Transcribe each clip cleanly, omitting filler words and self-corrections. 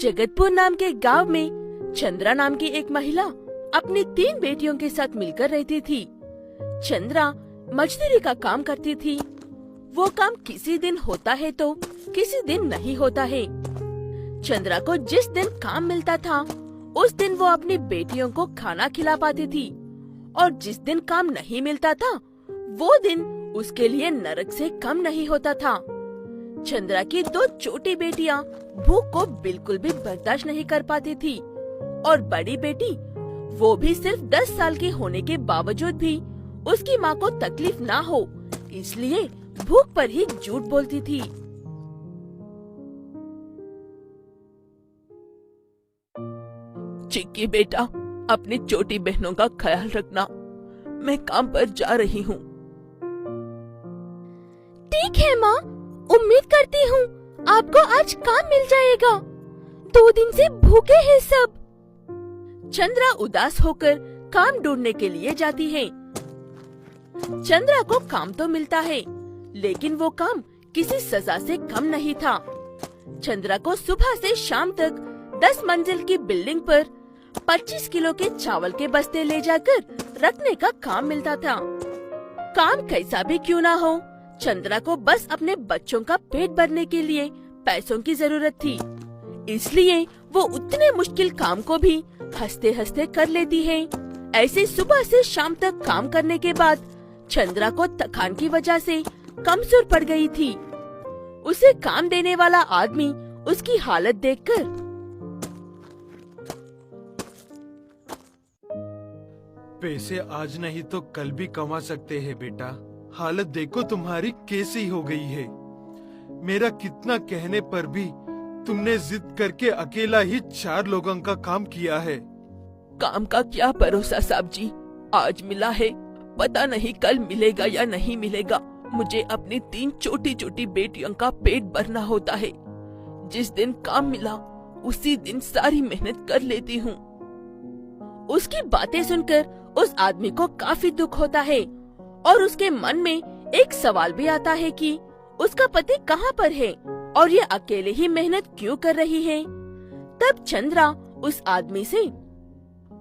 जगतपुर नाम के गांव में चंद्रा नाम की एक महिला अपनी 3 बेटियों के साथ मिलकर रहती थी। चंद्रा मजदूरी का काम करती थी। वो काम किसी दिन होता है तो किसी दिन नहीं होता है। चंद्रा को जिस दिन काम मिलता था उस दिन वो अपनी बेटियों को खाना खिला पाती थी, और जिस दिन काम नहीं मिलता था वो दिन उसके लिए नरक से कम नहीं होता था। चंद्रा की 2 छोटी बेटियां भूख को बिल्कुल भी बर्दाश्त नहीं कर पाती थी, और बड़ी बेटी वो भी सिर्फ 10 साल की होने के बावजूद भी उसकी माँ को तकलीफ ना हो इसलिए भूख पर ही झूठ बोलती थी। चिक्की बेटा, अपनी छोटी बहनों का ख्याल रखना, मैं काम पर जा रही हूँ। ठीक है माँ, उम्मीद करती हूँ आपको आज काम मिल जाएगा। 2 दिन से भूखे हैं सब। चंद्रा उदास होकर काम ढूंढने के लिए जाती है। चंद्रा को काम तो मिलता है, लेकिन वो काम किसी सजा से कम नहीं था। चंद्रा को सुबह से शाम तक 10 मंजिल की बिल्डिंग पर 25 किलो के चावल के बस्ते ले जाकर रखने का काम मिलता था। काम कैसा भी क्यों ना हो, चंद्रा को बस अपने बच्चों का पेट भरने के लिए पैसों की जरूरत थी, इसलिए वो उतने मुश्किल काम को भी हंसते हंसते कर लेती है। ऐसे सुबह से शाम तक काम करने के बाद चंद्रा को थकान की वजह से कमजोर पड़ गई थी। उसे काम देने वाला आदमी उसकी हालत देखकर, पैसे आज नहीं तो कल भी कमा सकते हैं बेटा, हालत देखो तुम्हारी कैसी हो गई है। मेरा कितना कहने पर भी तुमने जिद करके अकेला ही 4 लोगों का काम किया है। काम का क्या भरोसा साहब जी, आज मिला है, पता नहीं कल मिलेगा या नहीं मिलेगा। मुझे अपनी 3 छोटी छोटी बेटियों का पेट भरना होता है। जिस दिन काम मिला उसी दिन सारी मेहनत कर लेती हूँ। उसकी बातें सुनकर उस आदमी को काफी दुख होता है, और उसके मन में एक सवाल भी आता है कि उसका पति कहाँ पर है और ये अकेले ही मेहनत क्यों कर रही है। तब चंद्रा उस आदमी से,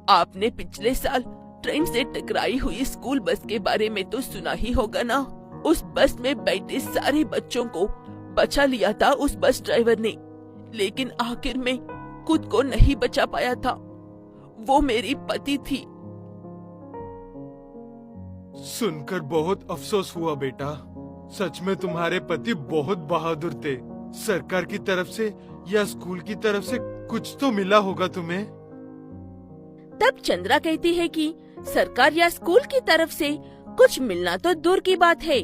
आपने पिछले साल ट्रेन से टकराई हुई स्कूल बस के बारे में तो सुना ही होगा ना। उस बस में बैठे सारे बच्चों को बचा लिया था उस बस ड्राइवर ने, लेकिन आखिर में खुद को नहीं बचा पाया था। वो मेरी पति थी। सुनकर बहुत अफसोस हुआ बेटा, सच में तुम्हारे पति बहुत बहादुर थे। सरकार की तरफ से या स्कूल की तरफ से कुछ तो मिला होगा तुम्हें। तब चंद्रा कहती है कि सरकार या स्कूल की तरफ से कुछ मिलना तो दूर की बात है,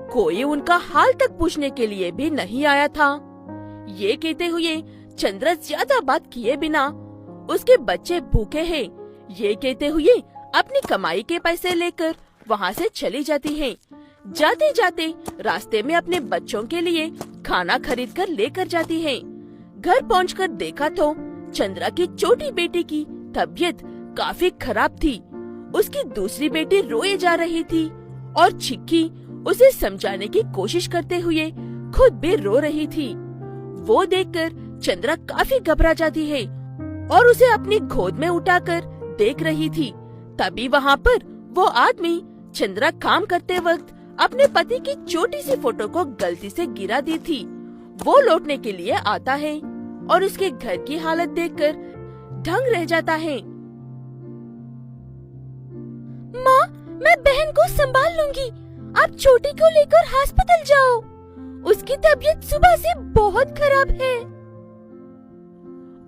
कोई उनका हाल तक पूछने के लिए भी नहीं आया था। ये कहते हुए चंद्रा ज्यादा बात किए बिना उसके बच्चे भूखे हैं ये कहते हुए अपनी कमाई के पैसे लेकर वहाँ से चली जाती है। जाते जाते रास्ते में अपने बच्चों के लिए खाना खरीद कर लेकर जाती है। घर पहुंचकर देखा तो चंद्रा की छोटी बेटी की तबीयत काफी खराब थी। उसकी दूसरी बेटी रोए जा रही थी और चिक्की उसे समझाने की कोशिश करते हुए खुद भी रो रही थी। वो देखकर चंद्रा काफी घबरा जाती है और उसे अपनी गोद में उठाकर देख रही थी। तभी वहाँ पर वो आदमी चंद्रा काम करते वक्त अपने पति की छोटी सी फोटो को गलती से गिरा दी थी। वो लौटने के लिए आता है और उसके घर की हालत देखकर दंग रह जाता है। माँ, मैं बहन को संभाल लूंगी, आप छोटी को लेकर हॉस्पिटल जाओ, उसकी तबीयत सुबह से बहुत खराब है।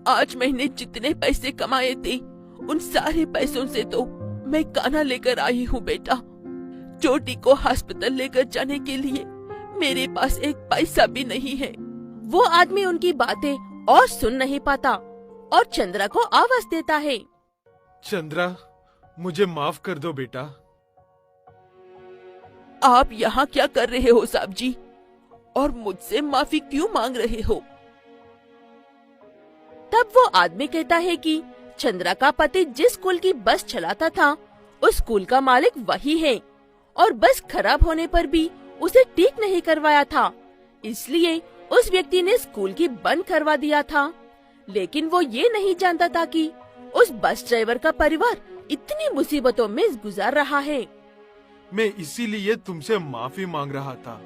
आज मैंने जितने पैसे कमाए थे उन सारे पैसों से तो मैं खाना लेकर आई हूँ बेटा। छोटी को हॉस्पिटल लेकर जाने के लिए मेरे पास एक पैसा भी नहीं है। वो आदमी उनकी बातें और सुन नहीं पाता और चंद्रा को आवाज देता है। चंद्रा, मुझे माफ कर दो बेटा। आप यहाँ क्या कर रहे हो साहब जी, और मुझसे माफी क्यों मांग रहे हो? तब वो आदमी कहता है कि चंद्रा का पति जिस स्कूल की बस चलाता था उस स्कूल का मालिक वही है, और बस खराब होने पर भी उसे ठीक नहीं करवाया था, इसलिए उस व्यक्ति ने स्कूल की बंद करवा दिया था। लेकिन वो ये नहीं जानता था कि उस बस ड्राइवर का परिवार इतनी मुसीबतों में गुजार रहा है। मैं इसीलिए तुमसे माफी मांग रहा था।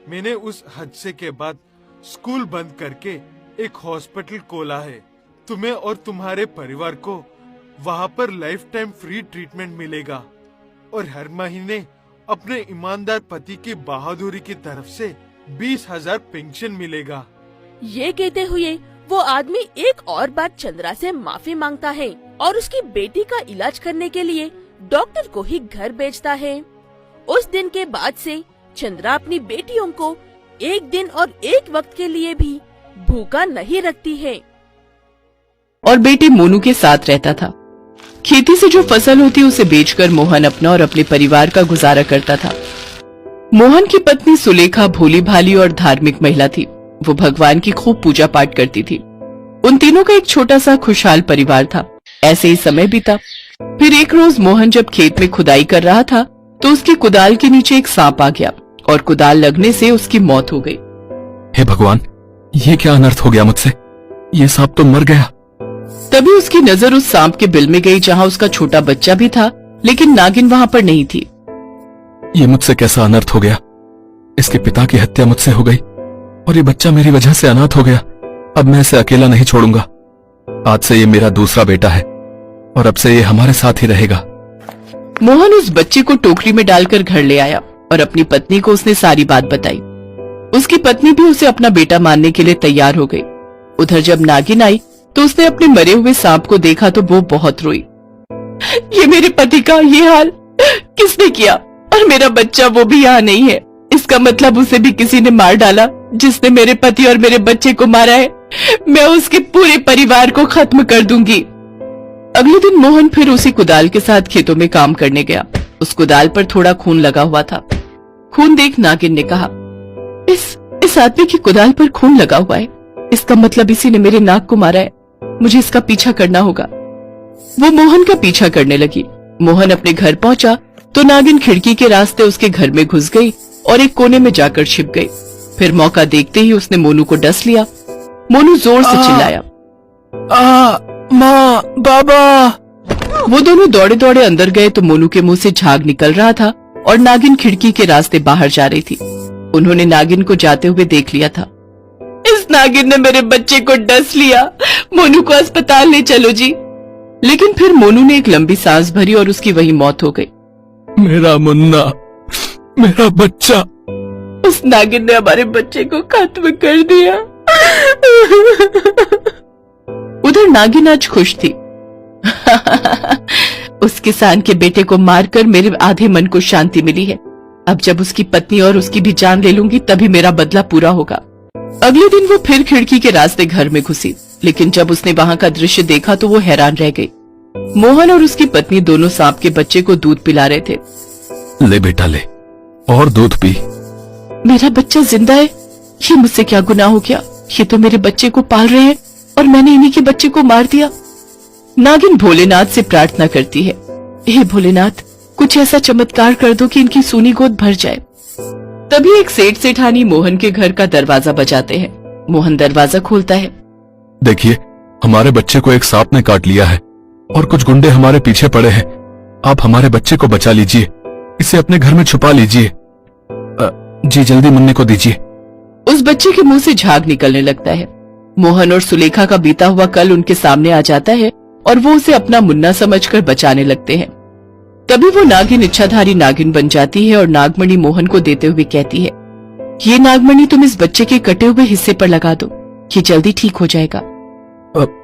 मैंने उस हादसे के बाद स्कूल बंद करके एक हॉस्पिटल खोला है। तुम्हें और तुम्हारे परिवार को वहाँ पर लाइफ टाइम फ्री ट्रीटमेंट मिलेगा और हर महीने अपने ईमानदार पति की बहादुरी की तरफ से 20,000 पेंशन मिलेगा। ये कहते हुए वो आदमी एक और बार चंद्रा से माफी मांगता है और उसकी बेटी का इलाज करने के लिए डॉक्टर को ही घर भेजता है। उस दिन के बाद से चंद्रा अपनी बेटियों को एक दिन और एक वक्त के लिए भी भूखा नहीं रखती है और बेटे मोनू के साथ रहता था। खेती से जो फसल होती उसे बेचकर मोहन अपना और अपने परिवार का गुजारा करता था। मोहन की पत्नी सुलेखा भोली भाली और धार्मिक महिला थी। वो भगवान की खूब पूजा पाठ करती थी। उन तीनों का एक छोटा सा खुशहाल परिवार था। ऐसे ही समय बीता। फिर एक रोज मोहन जब खेत में खुदाई कर रहा था तो उसकी कुदाल के नीचे एक सांप आ गया और कुदाल लगने से उसकी मौत हो गई। हे भगवान, ये क्या अनर्थ हो गया मुझसे? ये सांप तो मर गया। तभी उसकी नजर उस सांप के बिल में गई जहाँ उसका छोटा बच्चा भी था, लेकिन नागिन वहाँ पर नहीं थी। ये मुझसे कैसा अनर्थ हो गया? इसके पिता की हत्या मुझसे हो गई और ये बच्चा मेरी वजह से अनाथ हो गया। अब मैं इसे अकेला नहीं छोड़ूंगा। आज से ये मेरा दूसरा बेटा है और अब से ये हमारे साथ ही रहेगा। मोहन उस बच्चे को टोकरी में डालकर घर ले आया और अपनी पत्नी को उसने सारी बात बताई। उसकी पत्नी भी उसे अपना बेटा मानने के लिए तैयार हो गई। उधर जब नागिन आई तो उसने अपने मरे हुए सांप को देखा तो वो बहुत रोई। ये मेरे पति का ये हाल किसने किया? और मेरा बच्चा वो भी यहाँ नहीं है। इसका मतलब उसे भी किसी ने मार डाला। जिसने मेरे पति और मेरे बच्चे को मारा है, मैं उसके पूरे परिवार को खत्म कर दूंगी। अगले दिन मोहन फिर उसी कुदाल के साथ खेतों में काम करने गया। उस कुदाल पर थोड़ा खून लगा हुआ था। खून देख नागिन ने कहा, इस आदमी की कुदाल पर खून लगा हुआ है। इसका मतलब इसी ने मेरे नाग को मारा है। मुझे इसका पीछा करना होगा। वो मोहन का पीछा करने लगी। मोहन अपने घर पहुंचा तो नागिन खिड़की के रास्ते उसके घर में घुस गई और एक कोने में जाकर छिप गई। फिर मौका देखते ही उसने मोनू को डस लिया। मोनू जोर से चिल्लाया, माँ, बाबा। वो दोनों दौड़े दौड़े अंदर गए तो मोनू के मुंह से झाग निकल रहा था और नागिन खिड़की के रास्ते बाहर जा रही थी। उन्होंने नागिन को जाते हुए देख लिया था। इस नागिन ने मेरे बच्चे को डस लिया। मोनू को अस्पताल ले चलो जी। लेकिन फिर मोनू ने एक लंबी सांस भरी और उसकी वही मौत हो गई। मेरा मुन्ना, मेरा बच्चा। उस नागिन ने हमारे बच्चे को खत्म कर दिया। उधर नागिन आज खुश थी। उस किसान के बेटे को मारकर मेरे आधे मन को शांति मिली है। अब जब उसकी पत्नी और उसकी भी जान ले लूंगी तभी मेरा बदला पूरा होगा। अगले दिन वो फिर खिड़की के रास्ते घर में घुसी, लेकिन जब उसने वहाँ का दृश्य देखा तो वो हैरान रह गई। मोहन और उसकी पत्नी दोनों सांप के बच्चे को दूध पिला रहे थे। ले बेटा ले, और दूध पी। मेरा बच्चा जिंदा है। ये मुझसे क्या गुनाह हो गया? ये तो मेरे बच्चे को पाल रहे हैं और मैंने इन्हीं के बच्चे को मार दिया। नागिन भोलेनाथ से प्रार्थना करती है, हे भोलेनाथ, कुछ ऐसा चमत्कार कर दो कि इनकी सूनी गोद भर जाए। तभी एक सेठ सेठानी मोहन के घर का दरवाजा बजाते हैं। मोहन दरवाजा खोलता है। देखिए, हमारे बच्चे को एक सांप ने काट लिया है और कुछ गुंडे हमारे पीछे पड़े हैं। आप हमारे बच्चे को बचा लीजिए, इसे अपने घर में छुपा लीजिए। जी जल्दी मुन्ने को दीजिए। उस बच्चे के मुंह से झाग निकलने लगता है। मोहन और सुलेखा का बीता हुआ कल उनके सामने आ जाता है और वो उसे अपना मुन्ना समझकर बचाने लगते हैं। तभी वो नागिन इच्छाधारी नागिन बन जाती है और नागमणि मोहन को देते हुए कहती है, ये नागमणि तुम इस बच्चे के कटे हुए हिस्से पर लगा दो, ये जल्दी ठीक हो जाएगा।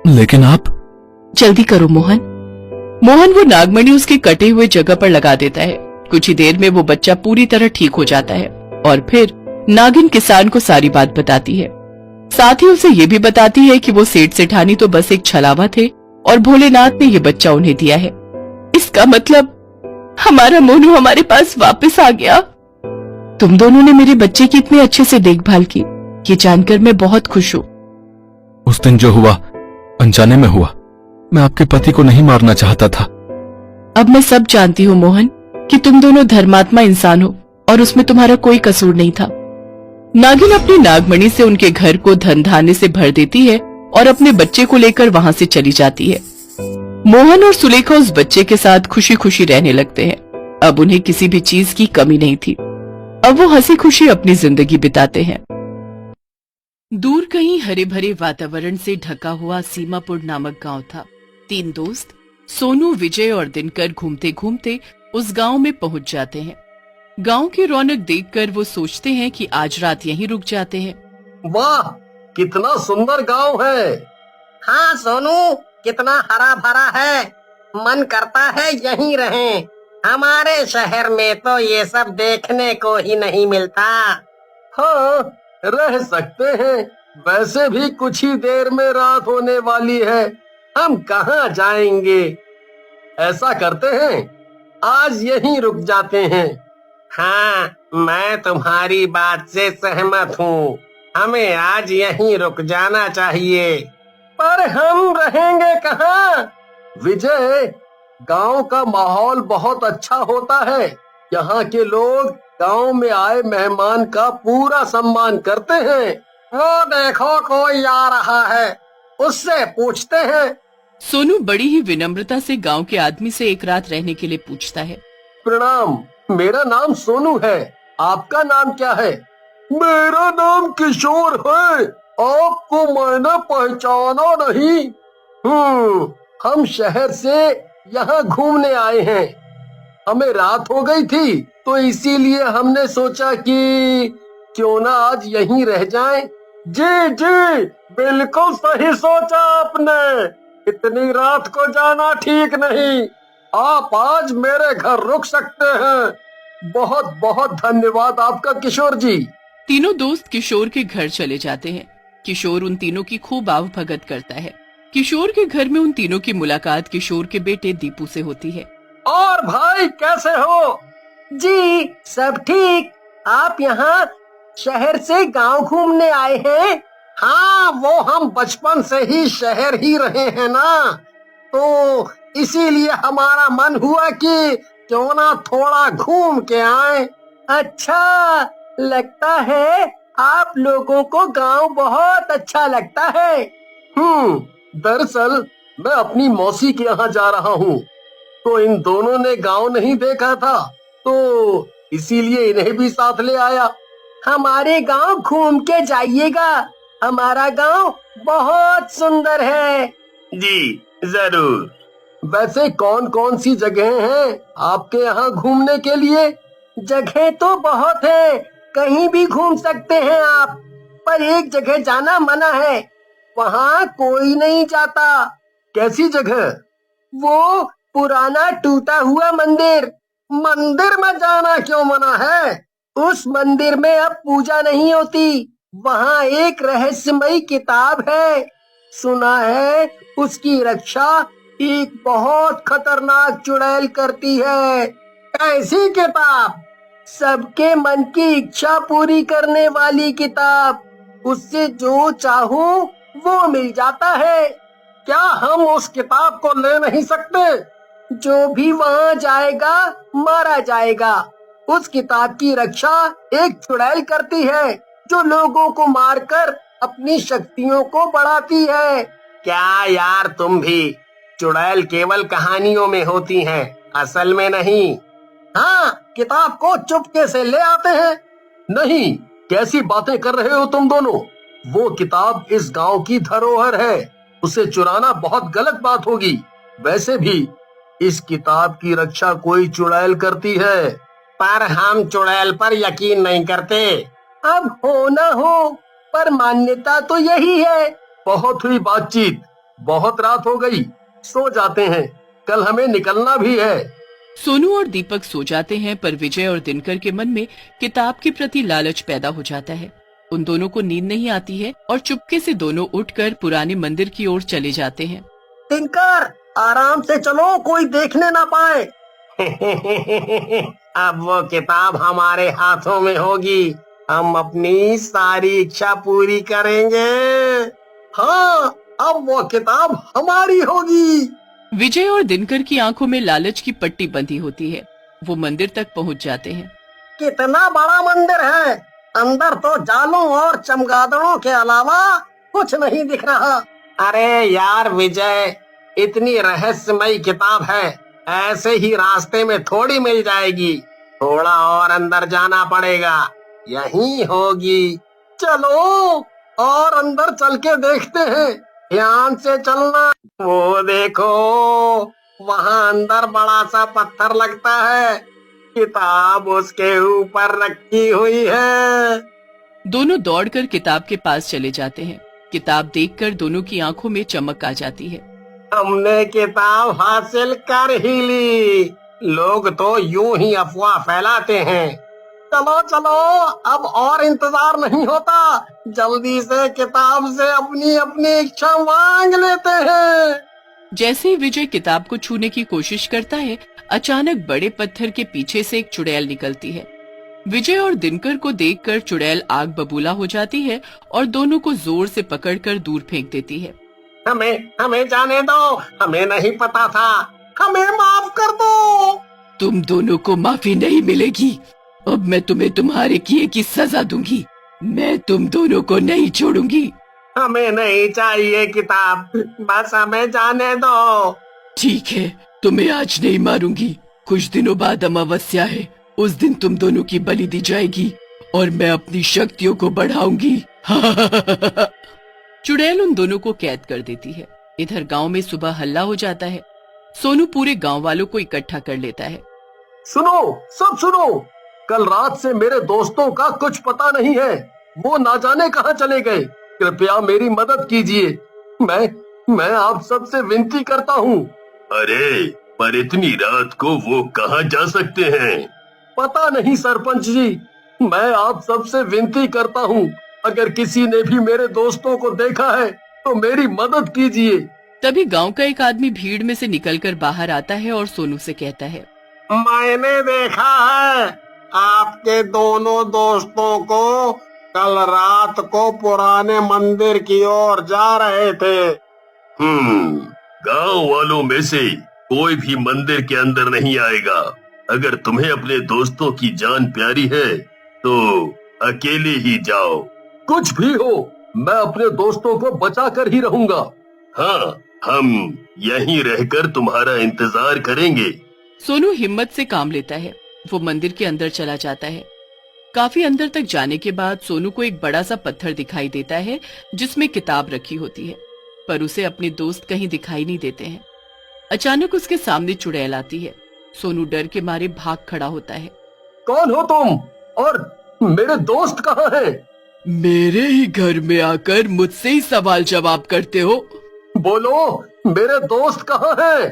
लेकिन आप जल्दी करो मोहन। मोहन वो नागमणि उसके कटे हुए जगह पर लगा देता है। कुछ ही देर में वो बच्चा पूरी तरह ठीक हो जाता है और फिर नागिन किसान को सारी बात बताती है। साथ ही उसे ये भी बताती है कि वो सेठ सेठानी तो बस एक छलावा थे और भोलेनाथ ने ये बच्चा उन्हें दिया है। इसका मतलब हमारा मोनू हमारे पास वापस आ गया। तुम दोनों ने मेरे बच्चे की इतने अच्छे से देखभाल की, ये जानकर मैं बहुत खुश हूँ। उस दिन जो हुआ अनजाने में हुआ। मैं आपके पति को नहीं मारना चाहता था। अब मैं सब जानती हूँ मोहन कि तुम दोनों धर्मात्मा इंसान हो और उसमें तुम्हारा कोई कसूर नहीं था। नागिन अपनी नागमणि से उनके घर को धन धान्य से भर देती है और अपने बच्चे को लेकर वहाँ से चली जाती है। मोहन और सुलेखा उस बच्चे के साथ खुशी खुशी रहने लगते हैं। अब उन्हें किसी भी चीज की कमी नहीं थी। अब वो हंसी खुशी अपनी जिंदगी बिताते हैं। दूर कहीं हरे भरे वातावरण से ढका हुआ सीमापुर नामक गांव था। 3 दोस्त सोनू, विजय और दिनकर घूमते घूमते उस गांव में पहुंच जाते हैं। गांव की रौनक देखकर वो सोचते हैं कि आज रात यहीं रुक जाते हैं। वाह, कितना सुंदर गांव है। हाँ सोनू, कितना हरा भरा है। मन करता है यहीं रहें। हमारे शहर में तो ये सब देखने को ही नहीं मिलता। हाँ, रह सकते हैं। वैसे भी कुछ ही देर में रात होने वाली है। हम कहाँ जाएंगे? ऐसा करते हैं, आज यहीं रुक जाते हैं। हाँ, मैं तुम्हारी बात से सहमत हूँ। हमें आज यहीं रुक जाना चाहिए। पर हम रहेंगे कहाँ? विजय, गांव का माहौल बहुत अच्छा होता है। यहाँ के लोग गांव में आए मेहमान का पूरा सम्मान करते हैं। वो देखो, कोई आ रहा है, उससे पूछते हैं। सोनू बड़ी ही विनम्रता से गांव के आदमी से एक रात रहने के लिए पूछता है। प्रणाम, मेरा नाम सोनू है। आपका नाम क्या है? मेरा नाम किशोर है। आपको मैंने पहचाना नहीं। हम शहर से यहाँ घूमने आए हैं। हमें रात हो गई थी, तो इसीलिए हमने सोचा कि क्यों ना आज यहीं रह जाएं। जी जी, बिल्कुल सही सोचा आपने। इतनी रात को जाना ठीक नहीं। आप आज मेरे घर रुक सकते हैं। बहुत बहुत धन्यवाद आपका किशोर जी। तीनों दोस्त किशोर के घर चले जाते हैं। किशोर उन तीनों की खूब आवभगत करता है। किशोर के घर में उन तीनों की मुलाकात किशोर के बेटे दीपू से होती है। और भाई, कैसे हो? जी सब ठीक। आप यहाँ शहर से गांव घूमने आए हैं? हाँ, वो हम बचपन से ही शहर ही रहे हैं ना, तो इसीलिए हमारा मन हुआ कि क्यों ना थोड़ा घूम के आए। अच्छा, लगता है आप लोगों को गांव बहुत अच्छा लगता है। दरअसल मैं अपनी मौसी के यहाँ जा रहा हूँ, तो इन दोनों ने गांव नहीं देखा था, तो इसीलिए इन्हें भी साथ ले आया। हमारे गांव घूम के जाइएगा। हमारा गांव बहुत सुंदर है। जी जरूर। वैसे कौन कौन सी जगह हैं आपके यहाँ घूमने के लिए? जगह तो बहुत है, कहीं भी घूम सकते हैं आप, पर एक जगह जाना मना है। वहाँ कोई नहीं जाता। कैसी जगह? वो पुराना टूटा हुआ मंदिर। मंदिर में जाना क्यों मना है? उस मंदिर में अब पूजा नहीं होती। वहाँ एक रहस्यमयी किताब है। सुना है उसकी रक्षा एक बहुत खतरनाक चुड़ैल करती है। ऐसी किताब? सबके मन की इच्छा पूरी करने वाली किताब। उससे जो चाहो वो मिल जाता है। क्या हम उस किताब को ले नहीं सकते? जो भी वहाँ जाएगा मारा जाएगा। उस किताब की रक्षा एक चुड़ैल करती है, जो लोगों को मारकर अपनी शक्तियों को बढ़ाती है। क्या यार, तुम भी? चुड़ैल केवल कहानियों में होती हैं, असल में नहीं। हाँ, किताब को चुपके से ले आते हैं। नहीं, कैसी बातें कर रहे हो तुम दोनों? वो किताब इस गांव की धरोहर है, उसे चुराना बहुत गलत बात होगी। वैसे भी इस किताब की रक्षा कोई चुड़ैल करती है। पर हम चुड़ैल पर यकीन नहीं करते। अब हो ना हो, पर मान्यता तो यही है। बहुत हुई बातचीत, बहुत रात हो गई, सो जाते हैं, कल हमें निकलना भी है। सोनू और दीपक सो जाते हैं, पर विजय और दिनकर के मन में किताब के प्रति लालच पैदा हो जाता है। उन दोनों को नींद नहीं आती है और चुपके से दोनों उठकर पुराने मंदिर की ओर चले जाते हैं। दिनकर, आराम से चलो, कोई देखने ना पाए। अब वो किताब हमारे हाथों में होगी, हम अपनी सारी इच्छा पूरी करेंगे। हाँ, अब वो किताब हमारी होगी। विजय और दिनकर की आंखों में लालच की पट्टी बंधी होती है। वो मंदिर तक पहुंच जाते हैं। कितना बड़ा मंदिर है! अंदर तो जालों और चमगादड़ों के अलावा कुछ नहीं दिख रहा। अरे यार विजय, इतनी रहस्यमयी किताब है, ऐसे ही रास्ते में थोड़ी मिल जाएगी। थोड़ा और अंदर जाना पड़ेगा, यहीं होगी। चलो और अंदर चल के देखते हैं, ध्यान से चलना। वो देखो, वहाँ अंदर बड़ा सा पत्थर लगता है, किताब उसके ऊपर रखी हुई है। दोनों दौड़कर किताब के पास चले जाते हैं। किताब देखकर दोनों की आंखों में चमक आ जाती है। हमने किताब हासिल कर ही ली। लोग तो यूं ही अफवाह फैलाते हैं। चलो चलो, अब और इंतजार नहीं होता, जल्दी से किताब से अपनी अपनी इच्छा मांग लेते हैं। जैसे ही विजय किताब को छूने की कोशिश करता है, अचानक बड़े पत्थर के पीछे से एक चुड़ैल निकलती है। विजय और दिनकर को देखकर चुड़ैल आग बबूला हो जाती है और दोनों को जोर से पकड़कर दूर फेंक देती है। हमें जाने दो, हमें नहीं पता था, हमें माफ कर दो। तुम दोनों को माफी नहीं मिलेगी। अब मैं तुम्हें तुम्हारे किए की सजा दूंगी। मैं तुम दोनों को नहीं छोड़ूंगी। हमें नहीं चाहिए किताब, बस हमें जाने दो। ठीक है, तुम्हें आज नहीं मारूंगी। कुछ दिनों बाद अमावस्या है, उस दिन तुम दोनों की बलि दी जाएगी और मैं अपनी शक्तियों को बढ़ाऊंगी। चुड़ैल उन दोनों को कैद कर देती है। इधर गांव में सुबह हल्ला हो जाता है। सोनू पूरे गांव वालों को इकट्ठा कर लेता है। सुनो, सब सुनो, कल रात से मेरे दोस्तों का कुछ पता नहीं है। वो ना जाने कहाँ चले गए। कृपया मेरी मदद कीजिए। मैं आप सबसे विनती करता हूँ। अरे, पर इतनी रात को वो कहाँ जा सकते हैं? पता नहीं सरपंच जी, मैं आप सबसे विनती करता हूँ, अगर किसी ने भी मेरे दोस्तों को देखा है तो मेरी मदद कीजिए। तभी गांव का एक आदमी भीड़ में से निकलकर बाहर आता है और सोनू से कहता है, मैंने देखा है आपके दोनों दोस्तों को कल रात को पुराने मंदिर की ओर जा रहे थे। गांव वालों में से कोई भी मंदिर के अंदर नहीं आएगा। अगर तुम्हें अपने दोस्तों की जान प्यारी है तो अकेले ही जाओ। कुछ भी हो, मैं अपने दोस्तों को बचा कर ही रहूंगा। हाँ, हम यहीं रहकर तुम्हारा इंतजार करेंगे। सोनू हिम्मत से काम लेता है। वो मंदिर के अंदर चला जाता है। काफी अंदर तक जाने के बाद सोनू को एक बड़ा सा पत्थर दिखाई देता है जिसमें किताब रखी होती है, पर उसे अपने दोस्त कहीं दिखाई नहीं देते हैं। अचानक उसके सामने चुड़ैल आती है। सोनू डर के मारे भाग खड़ा होता है। कौन हो तुम और मेरे दोस्त कहाँ हैं? मेरे ही घर में आकर मुझसे ही सवाल जवाब करते हो। बोलो, मेरे दोस्त कहाँ हैं?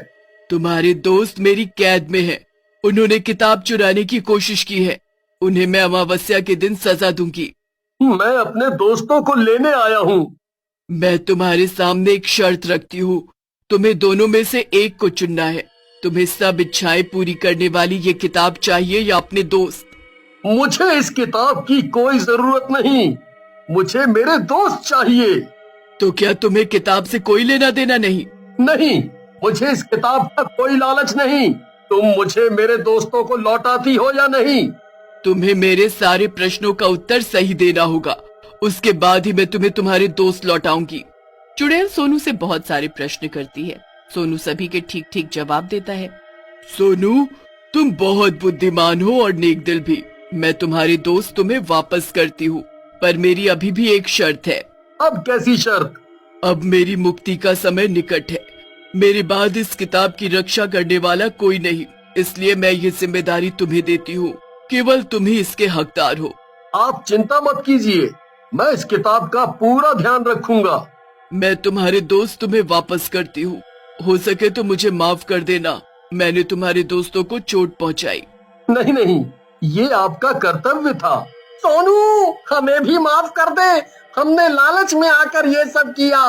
तुम्हारे दोस्त मेरी कैद में हैं। उन्होंने किताब चुराने की कोशिश की है। उन्हें मैं अमावस्या के दिन सजा दूंगी। मैं अपने दोस्तों को लेने आया हूँ। मैं तुम्हारे सामने एक शर्त रखती हूँ। तुम्हें दोनों में से एक को चुनना है। तुम्हें सब इच्छाएं पूरी करने वाली ये किताब चाहिए या अपने दोस्त? मुझे इस किताब की कोई जरूरत नहीं, मुझे मेरे दोस्त चाहिए। तो क्या तुम्हें किताब से कोई लेना देना नहीं? नहीं, मुझे इस किताब का कोई लालच नहीं। तुम मुझे मेरे दोस्तों को लौटाती हो या नहीं? तुम्हें मेरे सारे प्रश्नों का उत्तर सही देना होगा, उसके बाद ही मैं तुम्हें तुम्हारे दोस्त लौटाऊंगी। चुड़ैल सोनू से बहुत सारे प्रश्न करती है। सोनू सभी के ठीक ठीक जवाब देता है। सोनू, तुम बहुत बुद्धिमान हो और नेक दिल भी। मैं तुम्हारे दोस्त तुम्हें वापस करती हूँ, पर मेरी अभी भी एक शर्त है। अब कैसी शर्त? अब मेरी मुक्ति का समय निकट है। मेरे बाद इस किताब की रक्षा करने वाला कोई नहीं, इसलिए मैं ये जिम्मेदारी तुम्हें देती हूँ। केवल तुम ही इसके हकदार हो। आप चिंता मत कीजिए, मैं इस किताब का पूरा ध्यान रखूंगा। मैं तुम्हारे दोस्त तुम्हें वापस करती हूँ। हो सके तो मुझे माफ कर देना, मैंने तुम्हारे दोस्तों को चोट पहुँचाई। नहीं नहीं, ये आपका कर्तव्य था। सोनू, हमें भी माफ कर दे, हमने लालच में आकर ये सब किया।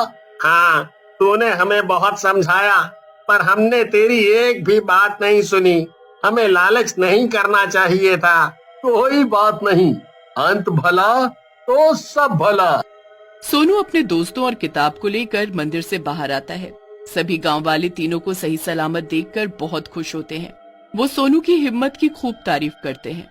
हाँ, तूने हमें बहुत समझाया, पर हमने तेरी एक भी बात नहीं सुनी। हमें लालच नहीं करना चाहिए था। कोई बात नहीं, अंत भला तो सब भला। सोनू अपने दोस्तों और किताब को लेकर मंदिर से बाहर आता है। सभी गांव वाले तीनों को सही सलामत देखकर बहुत खुश होते हैं। वो सोनू की हिम्मत की खूब तारीफ करते हैं।